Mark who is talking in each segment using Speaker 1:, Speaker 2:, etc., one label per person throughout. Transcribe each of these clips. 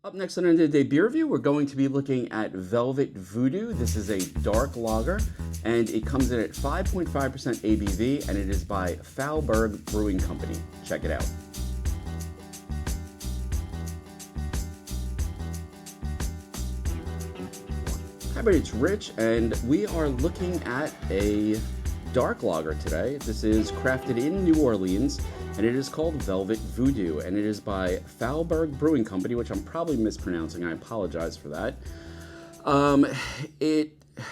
Speaker 1: Up next on the Day Beer Review, we're going to be looking at Velvet Voodoo. This is a dark lager, and it comes in at 5.5% ABV, and it is by Fauburg Brewing Company. Check it out. Hi, everybody, it's Rich, and we are looking at a dark lager today. This is crafted in New Orleans, and it is called Velvet Voodoo, and it is by Fauburg Brewing Company, which I'm probably mispronouncing. I apologize for that.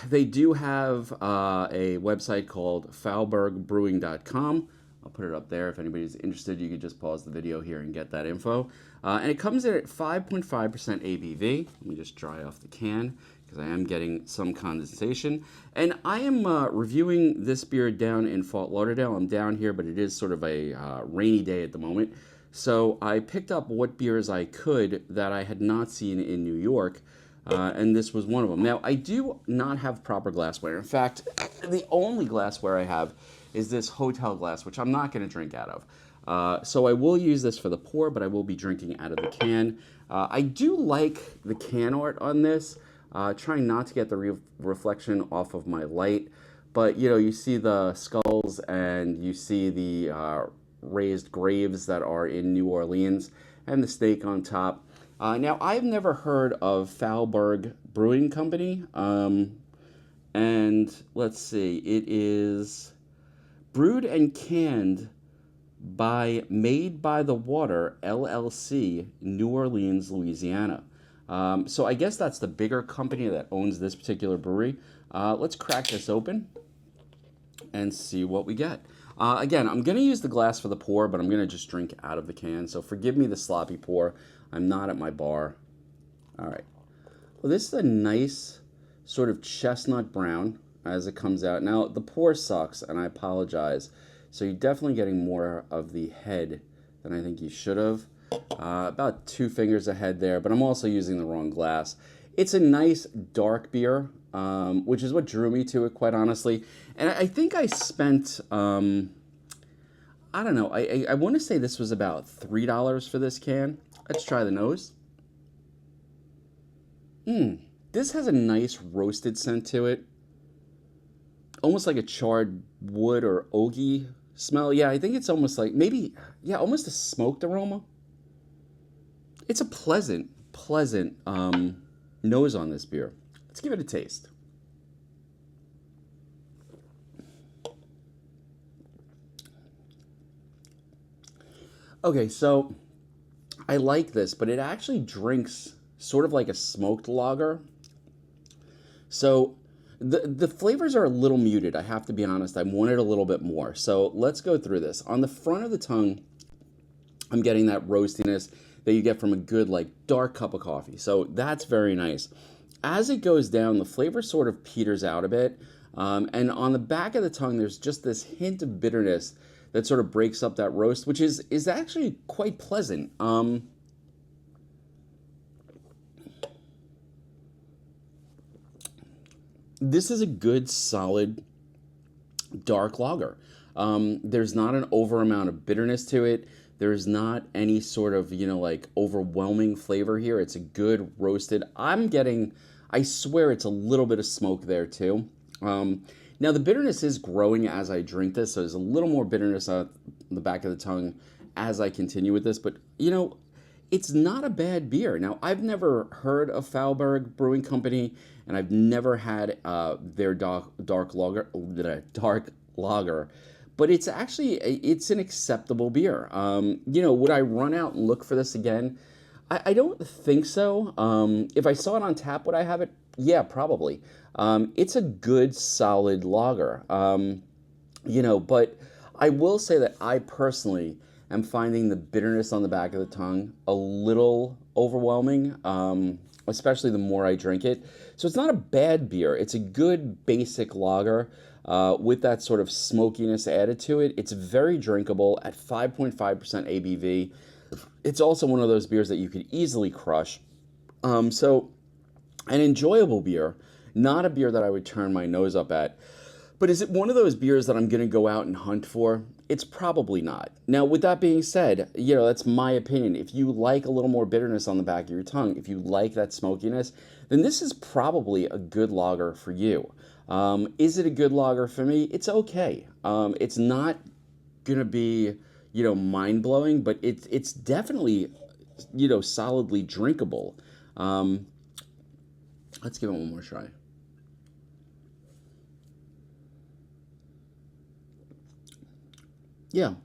Speaker 1: They do have a website called fauburgbrewing.com. I'll put it up there. If anybody's interested, you could just pause the video here and get that info. And it comes in at 5.5% ABV. Let me just dry off the can because I am getting some condensation. And I am reviewing this beer down in Fort Lauderdale. I'm down here, but it is sort of a rainy day at the moment. So I picked up what beers I could that I had not seen in New York. And this was one of them. Now, I do not have proper glassware. In fact, the only glassware I have is this hotel glass, which I'm not going to drink out of. So I will use this for the pour, but I will be drinking out of the can. I do like the can art on this. Trying not to get the reflection off of my light. But, you know, you see the skulls and you see the raised graves that are in New Orleans and the steak on top. Now, I've never heard of Fauburg Brewing Company. And let's see, it is brewed and canned by Made by the Water, LLC, New Orleans, Louisiana. So I guess that's the bigger company that owns this particular brewery. Let's crack this open and see what we get. Again, I'm going to use the glass for the pour, but I'm going to just drink out of the can. So forgive me the sloppy pour. I'm not at my bar. All right. Well, this is a nice sort of chestnut brown as it comes out. Now, the pour sucks, and I apologize. So you're definitely getting more of the head than I think you should have. About 2 fingers ahead there, but I'm also using the wrong glass. It's a nice dark beer, which is what drew me to it, quite honestly. And I think I spent, I don't know, I want to say this was about $3 for this can. Let's try the nose. This has a nice roasted scent to it. Almost like a charred wood or oaky smell. Yeah, I think it's almost like maybe, yeah, almost a smoked aroma. It's a pleasant nose on this beer. Let's give it a taste. Okay, so I like this, but it actually drinks sort of like a smoked lager. So the flavors are a little muted, I have to be honest. I wanted a little bit more. So let's go through this. On the front of the tongue, I'm getting that roastiness that you get from a good, like, dark cup of coffee. So that's very nice. As it goes down, the flavor sort of peters out a bit. And on the back of the tongue, there's just this hint of bitterness that sort of breaks up that roast, which is actually quite pleasant. This is a good, solid, dark lager. There's not an over amount of bitterness to it. There's not any sort of, you know, like overwhelming flavor here. It's a good roasted. I'm getting, I swear it's a little bit of smoke there too. Now the bitterness is growing as I drink this, so there's a little more bitterness on the back of the tongue as I continue with this, but you know, it's not a bad beer. Now, I've never heard of Fauburg Brewing Company, and I've never had their dark lager, but it's actually, it's an acceptable beer. You know, would I run out and look for this again? I don't think so. If I saw it on tap, would I have it? Yeah, probably. It's a good, solid lager. You know, but I will say that I personally am finding the bitterness on the back of the tongue a little overwhelming, especially the more I drink it. So it's not a bad beer. It's a good basic lager with that sort of smokiness added to it. It's very drinkable at 5.5% ABV. It's also one of those beers that you could easily crush. So an enjoyable beer, not a beer that I would turn my nose up at. But is it one of those beers that I'm going to go out and hunt for? It's probably not. Now, with that being said, that's my opinion. If you like a little more bitterness on the back of your tongue, if you like that smokiness, then this is probably a good lager for you. Is it a good lager for me? It's okay. It's not going to be, mind-blowing, but it's definitely, solidly drinkable. Let's give it one more try. Yeah,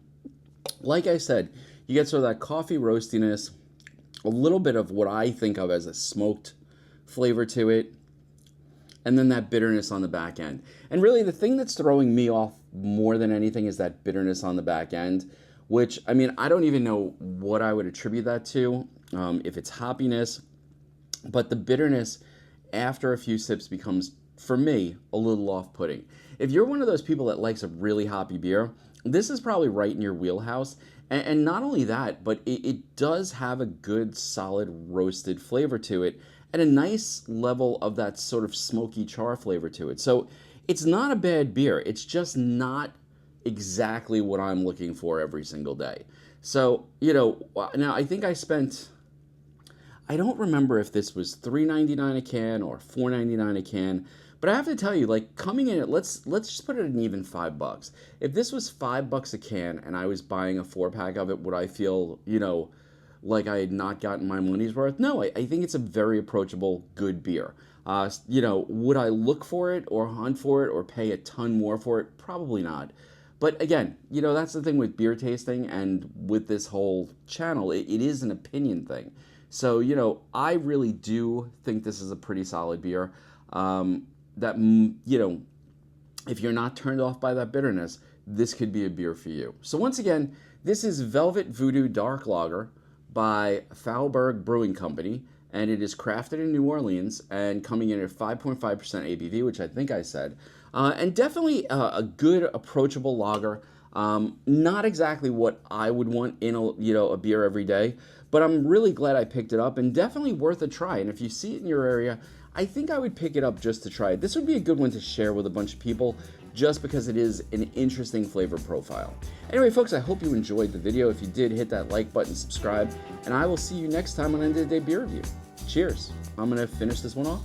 Speaker 1: like I said, you get sort of that coffee roastiness, a little bit of what I think of as a smoked flavor to it, and then that bitterness on the back end. And really the thing that's throwing me off more than anything is that bitterness on the back end, which, I mean, I don't even know what I would attribute that to, if it's hoppiness, but the bitterness after a few sips becomes, for me, a little off-putting. If you're one of those people that likes a really hoppy beer, this is probably right in your wheelhouse. And not only that, but it does have a good, solid roasted flavor to it and a nice level of that sort of smoky char flavor to it. So it's not a bad beer. It's just not exactly what I'm looking for every single day. So, now I think I don't remember if this was $3.99 a can or $4.99 a can, but I have to tell you, like, coming in at, let's just put it at an even $5. If this was $5 a can and I was buying a 4-pack of it, would I feel, like I had not gotten my money's worth? No, I think it's a very approachable, good beer. Would I look for it or hunt for it or pay a ton more for it? Probably not. But again, that's the thing with beer tasting and with this whole channel, it is an opinion thing. So, I really do think this is a pretty solid beer. That, if you're not turned off by that bitterness, this could be a beer for you. So once again, this is Velvet Voodoo Dark Lager by Fauburg Brewing Company, and it is crafted in New Orleans and coming in at 5.5% ABV, which I think I said, and definitely a good, approachable lager. Not exactly what I would want in a beer every day, but I'm really glad I picked it up and definitely worth a try. And if you see it in your area, I think I would pick it up just to try it. This would be a good one to share with a bunch of people just because it is an interesting flavor profile. Anyway, folks, I hope you enjoyed the video. If you did, hit that like button, subscribe, and I will see you next time on End of the Day Beer Review. Cheers. I'm going to finish this one off.